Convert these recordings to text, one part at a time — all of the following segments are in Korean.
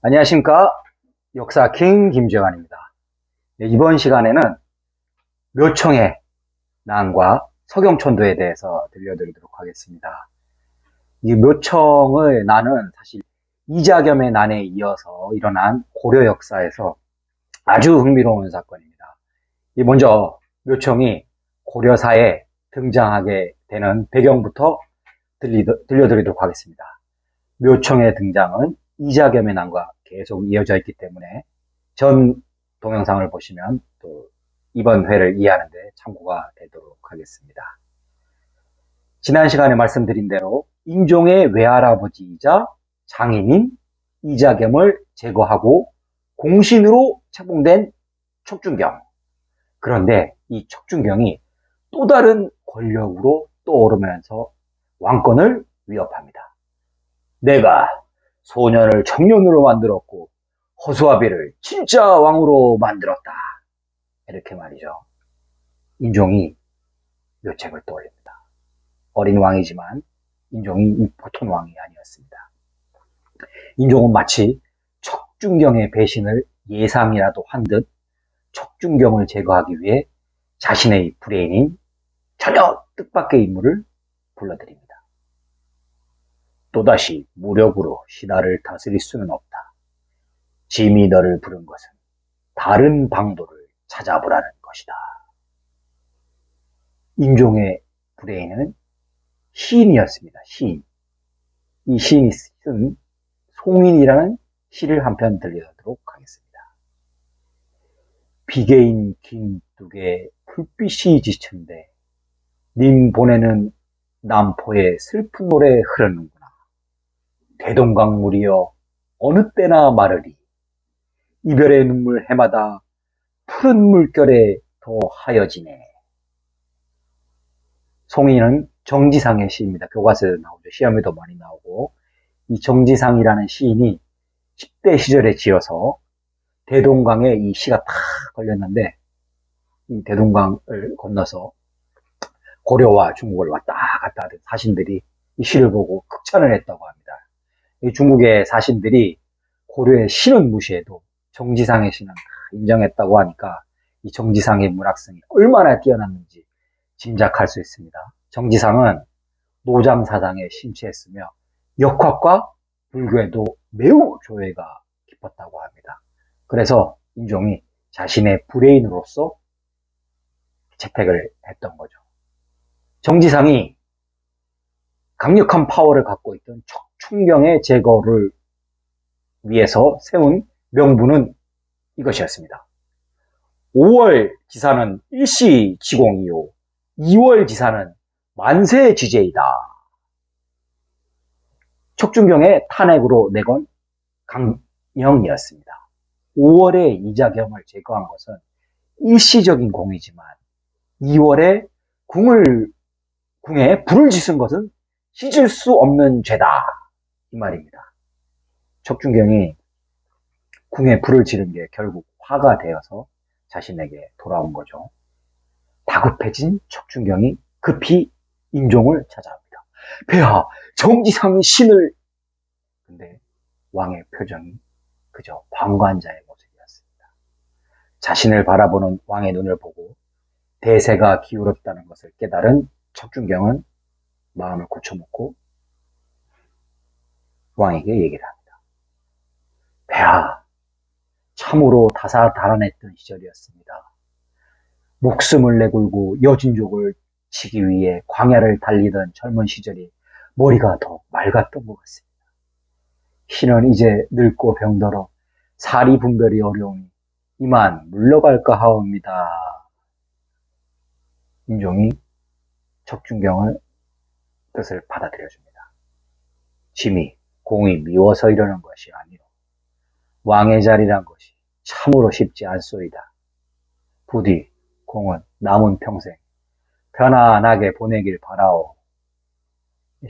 안녕하십니까. 역사킹 김재환입니다. 네, 이번 시간에는 묘청의 난과 서경촌도에 대해서 들려드리도록 하겠습니다. 이 묘청의 난은 사실 이자겸의 난에 이어서 일어난 고려 역사에서 아주 흥미로운 사건입니다. 먼저 묘청이 고려사에 등장하게 되는 배경부터 들려드리도록 하겠습니다. 묘청의 등장은 이자겸의 난과 계속 이어져 있기 때문에 전 동영상을 보시면 또 이번 회를 이해하는 데 참고가 되도록 하겠습니다. 지난 시간에 말씀드린 대로 인종의 외할아버지이자 장인인 이자겸을 제거하고 공신으로 책봉된 척준경. 그런데 이 척준경이 또 다른 권력으로 떠오르면서 왕권을 위협합니다. 내가 소년을 청년으로 만들었고 허수아비를 진짜 왕으로 만들었다. 이렇게 말이죠. 인종이 묘책을 떠올립니다. 어린 왕이지만 인종이 보통 왕이 아니었습니다. 인종은 마치 척준경의 배신을 예상이라도 한 듯 척준경을 제거하기 위해 자신의 브레인인 전혀 뜻밖의 인물을 불러들입니다. 또다시 무력으로 신하를 다스릴 수는 없다. 짐이 너를 부른 것은 다른 방도를 찾아보라는 것이다. 인종의 브레인은 시인이었습니다. 시인. 이 시인이 쓴 송인이라는 시를 한편 들려드리도록 하겠습니다. 비개인 긴 뚝에 불빛이 지천데 님 보내는 남포에 슬픈 노래 흐르는구나. 대동강물이여 어느 때나 마르리. 이별의 눈물 해마다 푸른 물결에 더 하여지네. 송이는 정지상의 시입니다. 교과서에도 나오죠. 시험에도 많이 나오고, 이 정지상이라는 시인이 10대 시절에 지어서 대동강에 이 시가 탁 걸렸는데, 이 대동강을 건너서 고려와 중국을 왔다 갔다 하던 사신들이 이 시를 보고 극찬을 했다고 합니다. 이 중국의 사신들이 고려의 시는 무시해도 정지상의 시는 인정했다고 하니까 이 정지상의 문학성이 얼마나 뛰어났는지 짐작할 수 있습니다. 정지상은 노장 사상에 심취했으며 역학과 불교에도 매우 조예가 깊었다고 합니다. 그래서 인종이 자신의 브레인으로서 채택을 했던 거죠. 정지상이 강력한 파워를 갖고 있던 척준경의 제거를 위해서 세운 명분은 이것이었습니다. 5월 지사는 일시지공이요 2월 지사는 만세지제이다. 척준경의 탄핵으로 내건 강령이었습니다. 5월에 이자겸을 제거한 것은 일시적인 공이지만 2월에 궁에 불을 지순 것은 씻을 수 없는 죄다. 이 말입니다. 척준경이 궁에 불을 지른 게 결국 화가 되어서 자신에게 돌아온 거죠. 다급해진 척준경이 급히 인종을 찾아옵니다. 폐하, 정지상이 신을... 근데 왕의 표정이 그저 방관자의 모습이었습니다. 자신을 바라보는 왕의 눈을 보고 대세가 기울었다는 것을 깨달은 척준경은 마음을 고쳐먹고 왕에게 얘기를 합니다. 폐하, 참으로 다사다난했던 시절이었습니다. 목숨을 내걸고 여진족을 치기 위해 광야를 달리던 젊은 시절이 머리가 더 맑았던 것 같습니다. 신은 이제 늙고 병들어 사리 분별이 어려우니 이만 물러갈까 하옵니다. 인종이 척준경을 뜻을 받아들여줍니다. 짐이 공이 미워서 이러는 것이 아니오. 왕의 자리란 것이 참으로 쉽지 않소이다. 부디 공은 남은 평생 편안하게 보내길 바라오.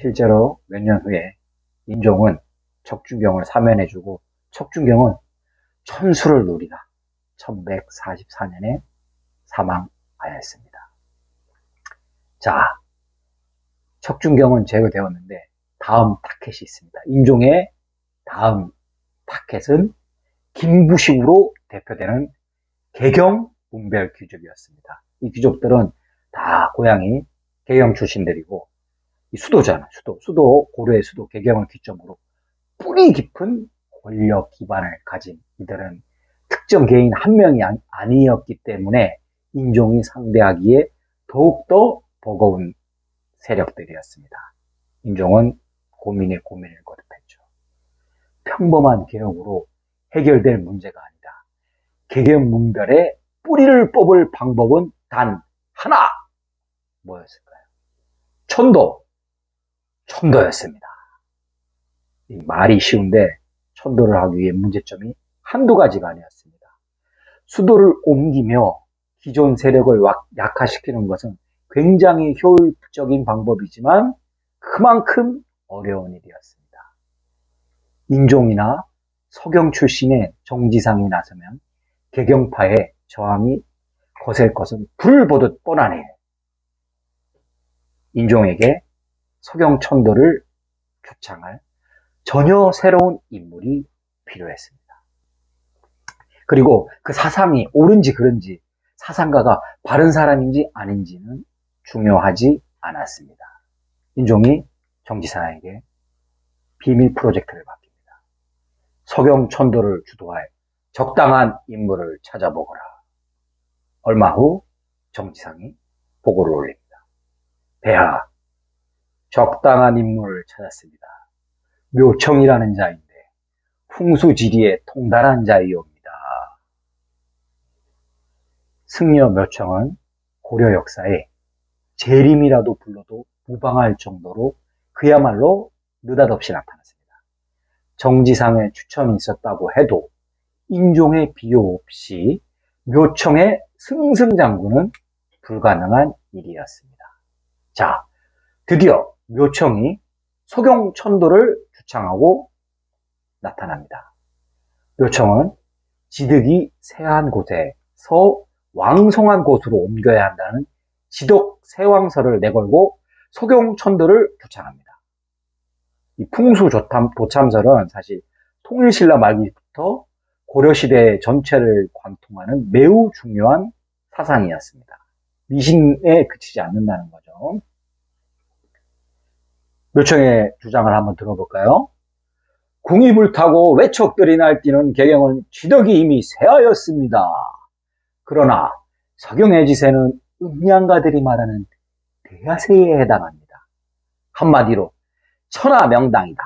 실제로 몇 년 후에 인종은 척준경을 사면해주고 척준경은 천수를 누리다 1144년에 사망하였습니다. 자, 척준경은 제거되었는데 다음 타켓이 있습니다. 인종의 다음 타켓은 김부식으로 대표되는 개경 문별 귀족이었습니다. 이 귀족들은 다 고향이 개경 출신들이고 수도잖아. 수도 고려의 수도 개경을 기점으로 뿌리 깊은 권력 기반을 가진 이들은 특정 개인 한 명이 아니었기 때문에 인종이 상대하기에 더욱더 버거운 세력들이었습니다. 인종은 고민에 고민을 거듭했죠. 평범한 개혁으로 해결될 문제가 아니다. 개경 문별의 뿌리를 뽑을 방법은 단 하나! 뭐였을까요? 천도였습니다. 이 말이 쉬운데 천도를 하기 위해 문제점이 한두 가지가 아니었습니다. 수도를 옮기며 기존 세력을 약화시키는 것은 굉장히 효율적인 방법이지만 그만큼 어려운 일이었습니다. 인종이나 서경 출신의 정지상이 나서면 개경파의 저항이 거셀 것은 불을 보듯 뻔한 일. 인종에게 서경천도를 표창할 전혀 새로운 인물이 필요했습니다. 그리고 그 사상이 옳은지 그른지 사상가가 바른 사람인지 아닌지는 중요하지 않았습니다. 인종이 정지상에게 비밀 프로젝트를 맡깁니다. 서경천도를 주도할 적당한 인물을 찾아보거라. 얼마 후 정지상이 보고를 올립니다. 폐하, 적당한 인물을 찾았습니다. 묘청이라는 자인데 풍수지리에 통달한 자이옵니다. 승려 묘청은 고려 역사에 재림이라도 불러도 무방할 정도로 그야말로 느닷없이 나타났습니다. 정지상의 추천이 있었다고 해도 인종의 비호 없이 묘청의 승승장구는 불가능한 일이었습니다. 자, 드디어 묘청이 서경천도를 주창하고 나타납니다. 묘청은 지득이 세한 곳에서 왕성한 곳으로 옮겨야 한다는 지독 세왕설을 내걸고 서경천도를 주창합니다. 이 풍수도참설은 사실 통일신라 말기부터 고려시대 전체를 관통하는 매우 중요한 사상이었습니다. 미신에 그치지 않는다는 거죠. 묘청의 주장을 한번 들어볼까요? 궁이 불타고 외척들이 날뛰는 개경은 쥐덕이 이미 쇠하였습니다. 그러나 서경의 지세는 음양가들이 말하는 대야세에 해당합니다. 한마디로 천하명당이다.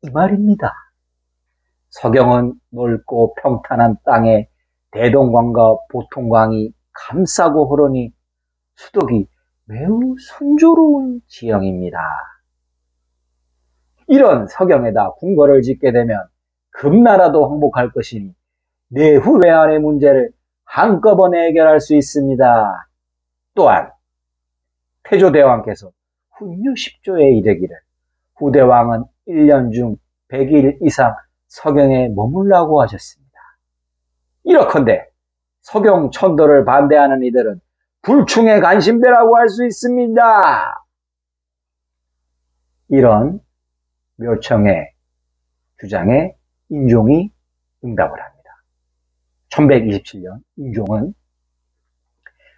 이 말입니다. 서경은 넓고 평탄한 땅에 대동강과 보통강이 감싸고 흐르니 수덕이 매우 순조로운 지형입니다. 이런 서경에다 궁궐을 짓게 되면 금나라도 항복할 것이니 내후 외환의 문제를 한꺼번에 해결할 수 있습니다. 또한 태조대왕께서 훈유 10조에 이르기를 후대왕은 1년 중 100일 이상 서경에 머물라고 하셨습니다. 이렇건대 서경천도를 반대하는 이들은 불충의 간신배라고 할 수 있습니다. 이런 묘청의 주장에 인종이 응답을 합니다. 1127년 인종은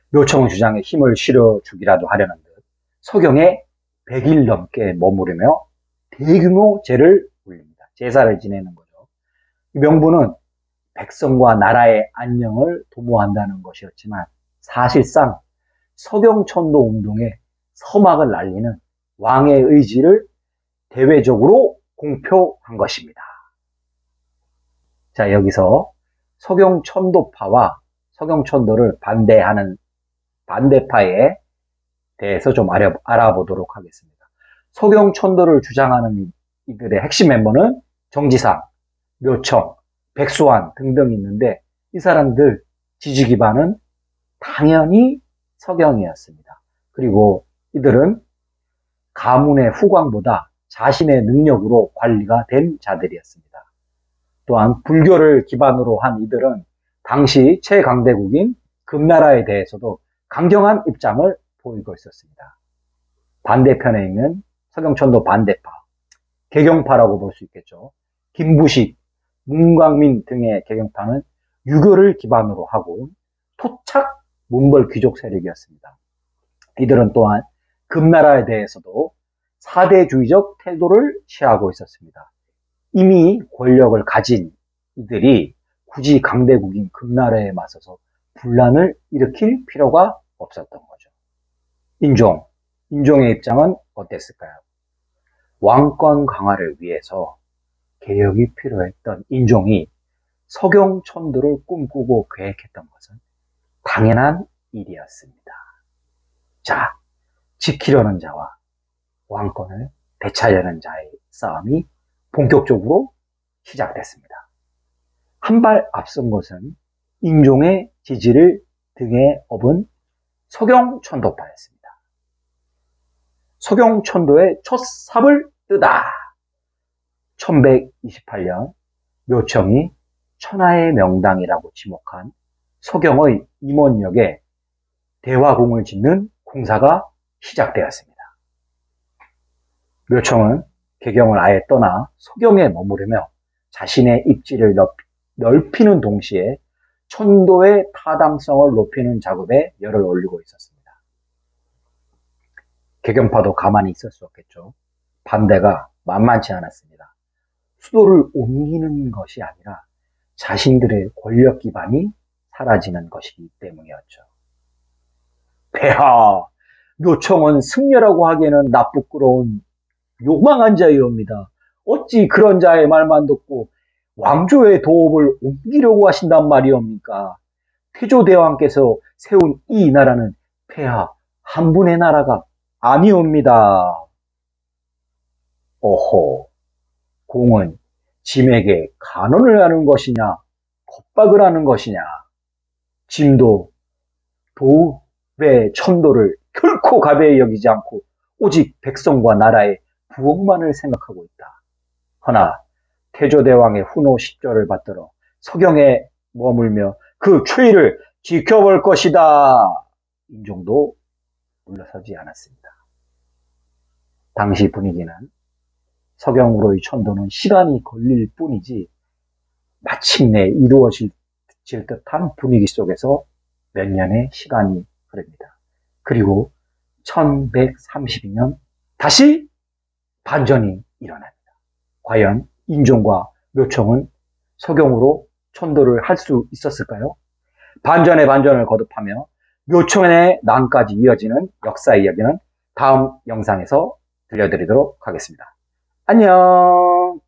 묘청 주장에 힘을 실어주기라도 하려는 듯 서경에 100일 넘게 머무르며 대규모 제를 올립니다. 제사를 지내는 거죠. 이 명분은 백성과 나라의 안녕을 도모한다는 것이었지만 사실상 서경천도 운동에 서막을 날리는 왕의 의지를 대외적으로 공표한 것입니다. 자, 여기서 서경천도파와 서경천도를 반대하는 반대파에 대해서 좀 알아보도록 하겠습니다. 서경천도를 주장하는 이들의 핵심 멤버는 정지상, 묘청, 백수환 등등 있는데 이 사람들 지지 기반은 당연히 서경이었습니다. 그리고 이들은 가문의 후광보다 자신의 능력으로 관리가 된 자들이었습니다. 또한 불교를 기반으로 한 이들은 당시 최강대국인 금나라에 대해서도 강경한 입장을 보이고 있었습니다. 반대편에 있는 서경천도 반대파, 개경파라고 볼 수 있겠죠. 김부식, 문광민 등의 개경파는 유교를 기반으로 하고 토착 문벌 귀족 세력이었습니다. 이들은 또한 금나라에 대해서도 사대주의적 태도를 취하고 있었습니다. 이미 권력을 가진 이들이 굳이 강대국인 금나라에 맞서서 분란을 일으킬 필요가 없었던 거죠. 인종의 입장은 어땠을까요? 왕권 강화를 위해서 개혁이 필요했던 인종이 서경천도를 꿈꾸고 계획했던 것은 당연한 일이었습니다. 자, 지키려는 자와 왕권을 되찾으려는 자의 싸움이 본격적으로 시작됐습니다. 한 발 앞선 것은 인종의 지지를 등에 업은 서경천도파였습니다. 서경천도의 첫 삽을 뜨다. 1128년 묘청이 천하의 명당이라고 지목한 서경의 임원역에 대화궁을 짓는 공사가 시작되었습니다. 묘청은 개경을 아예 떠나 서경에 머무르며 자신의 입지를 넓히는 동시에 천도의 타당성을 높이는 작업에 열을 올리고 있었습니다. 개경파도 가만히 있을 수 없겠죠. 반대가 만만치 않았습니다. 수도를 옮기는 것이 아니라 자신들의 권력 기반이 사라지는 것이기 때문이었죠. 폐하, 묘청은 승려라고 하기에는 나쁘끄러운 요망한 자이옵니다. 어찌 그런 자의 말만 듣고 왕조의 도읍을 옮기려고 하신단 말이옵니까? 태조대왕께서 세운 이 나라는 폐하 한 분의 나라가 아니옵니다. 오호, 공은 짐에게 간언을 하는 것이냐, 겁박을 하는 것이냐. 짐도 도읍의 천도를 결코 가벼이 여기지 않고 오직 백성과 나라의 부흥만을 생각하고 있다. 허나 태조대왕의 훈호 10조를 받들어 서경에 머물며 그 추이를 지켜볼 것이다. 인종도 물러서지 않았습니다. 당시 분위기는 서경으로의 천도는 시간이 걸릴 뿐이지 마침내 이루어질 듯한 분위기 속에서 몇 년의 시간이 흐릅니다. 그리고 1132년 다시 반전이 일어납니다. 과연 인종과 묘청은 서경으로 천도를 할 수 있었을까요? 반전의 반전을 거듭하며 묘청의 난까지 이어지는 역사 이야기는 다음 영상에서 들려드리도록 하겠습니다. 안녕.